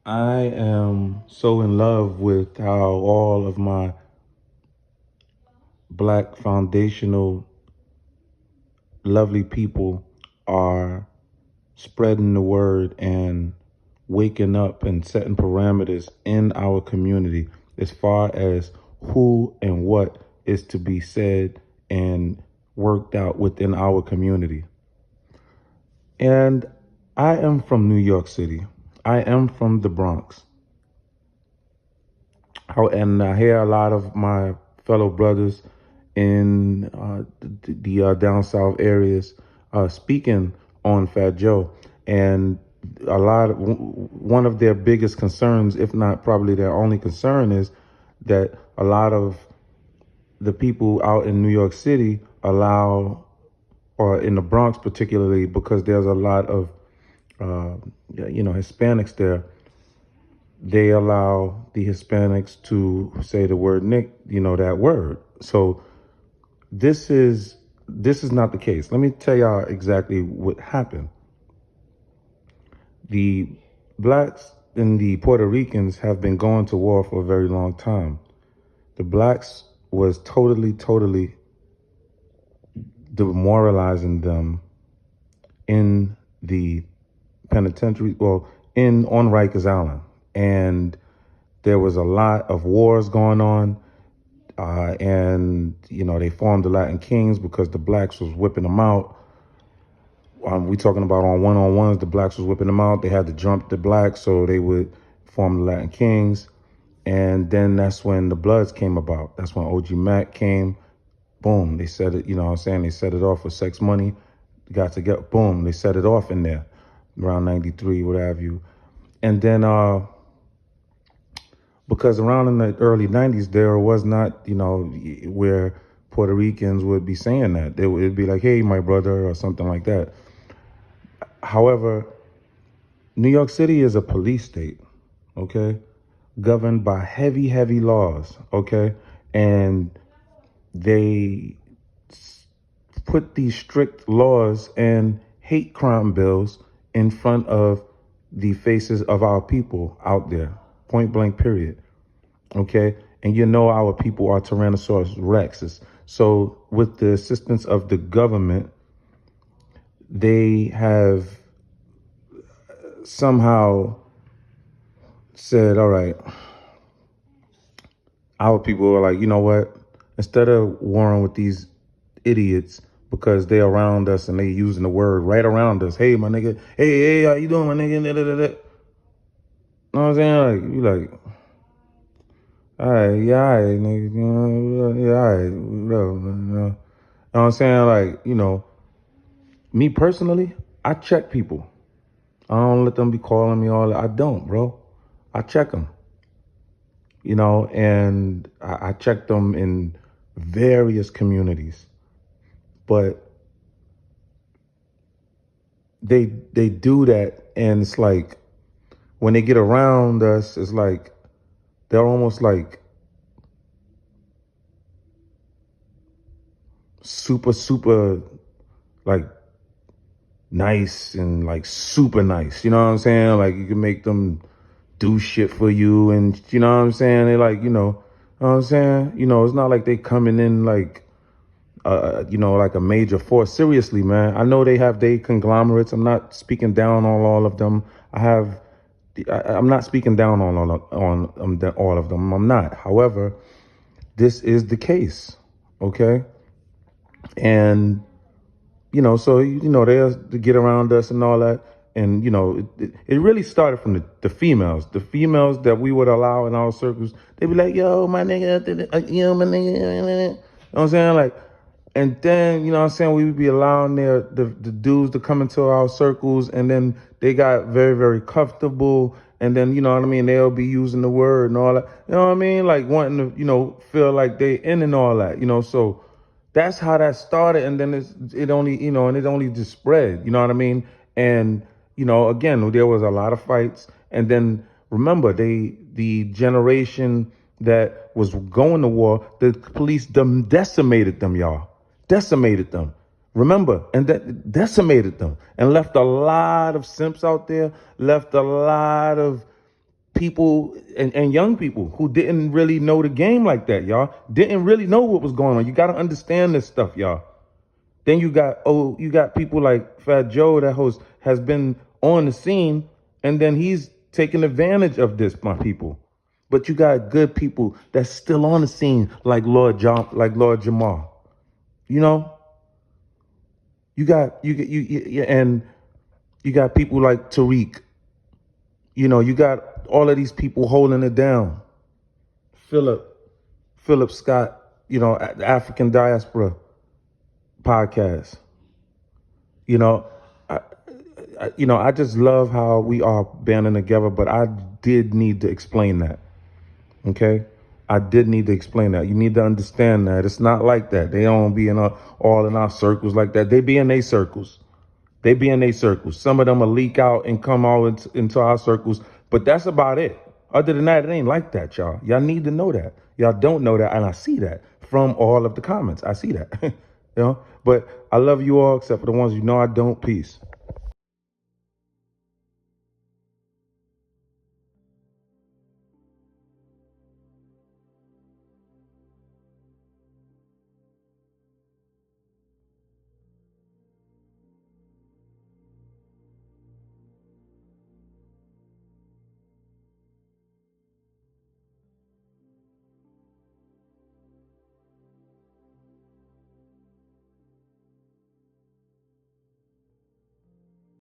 I am so in love with how all of my black foundational lovely people are spreading the word and waking up and setting parameters in our community as far as who and what is to be said and worked out within our community. And I am from New York City. I am from the Bronx. And I hear a lot of my fellow brothers in the down south areas speaking on Fat Joe, and one of their biggest concerns, if not probably their only concern, is that a lot of the people out in New York City allow, or in the Bronx particularly, because there's a lot of uh, Hispanics there, they allow the Hispanics to say the word Nick, that word. So this is this is not the case. Let me tell y'all exactly what happened. The blacks and the Puerto Ricans have been going to war for a very long time. The blacks was totally demoralizing them in the penitentiary, well, in on Rikers Island. And there was a lot of wars going on. And they formed the Latin Kings because the blacks was whipping them out. We talking about on one-on-ones, the blacks was whipping them out. They had to jump the blacks, so they would form the Latin Kings. And then that's when the Bloods came about. That's when OG Mac came. Boom, they set it, what I'm saying? They set it off for Sex Money. Got to get, boom, they set it off in there around 93, what have you. And then because around in the early 90s, there was not, where Puerto Ricans would be saying that. It would be like, hey, my brother, or something like that. However, New York City is a police state, okay, governed by heavy laws, okay, and they put these strict laws and hate crime bills in front of the faces of our people out there, point blank, period. Okay. And our people are Tyrannosaurus Rexes. So with the assistance of the government, they have somehow said, all right, our people are like, you know what? Instead of warring with these idiots because they're around us and they using the word right around us. Hey, my nigga. Hey, how you doing, my nigga? Da, da, da, da. You know what I'm saying? Like, you like, all right, yeah, all right, nigga. Yeah, all right. Whatever, you know what I'm saying? Like, me personally, I check people. I don't let them be calling me all that. I don't, bro. I check them, and I check them in various communities. But they do that, and it's like when they get around us, it's like they're almost like super like nice and like super nice. You know what I'm saying? Like you can make them do shit for you, and you know what I'm saying? They like, know what I'm saying? It's not like they coming in like like a major force. Seriously, man. I know they have their conglomerates. I'm not speaking down on all of them. I'm not speaking down on all of them. I'm not. However, this is the case, okay? And so they get around us and all that, and it really started from the females. The females that we would allow in our circles, they'd be like, "Yo, my nigga, yo, my nigga," you know what I'm saying? Like, and then what I'm saying, we would be allowing the dudes to come into our circles, and then they got very comfortable, and then what I mean, they'll be using the word and all that, you know what I mean, like wanting to feel like they in and all that, so that's how that started. And then it only and it only just spread, you know what I mean. And again, there was a lot of fights, and then remember, the generation that was going to war, the police decimated them, y'all. Decimated them. Remember, and that decimated them and left a lot of simps out there, left a lot of people and young people who didn't really know the game like that, y'all. Didn't really know what was going on. You got to understand this stuff, y'all. Then you got people like Fat Joe that has been on the scene, and then he's taking advantage of this, my people. But you got good people that's still on the scene, like Lord Jamal. You know, and you got people like Tariq. You know, you got all of these people holding it down. Philip Scott, you know, the African Diaspora podcast. You know, I just love how we are banding together, but I did need to explain that. Okay? I did need to explain that. You need to understand that. It's not like that. They don't be all in our circles like that. They be in their circles. They be in their circles. Some of them will leak out and come out into our circles, but that's about it. Other than that, it ain't like that, y'all. Y'all need to know that. Y'all don't know that, and I see that from all of the comments. I see that. But I love you all except for the ones you know I don't. Peace.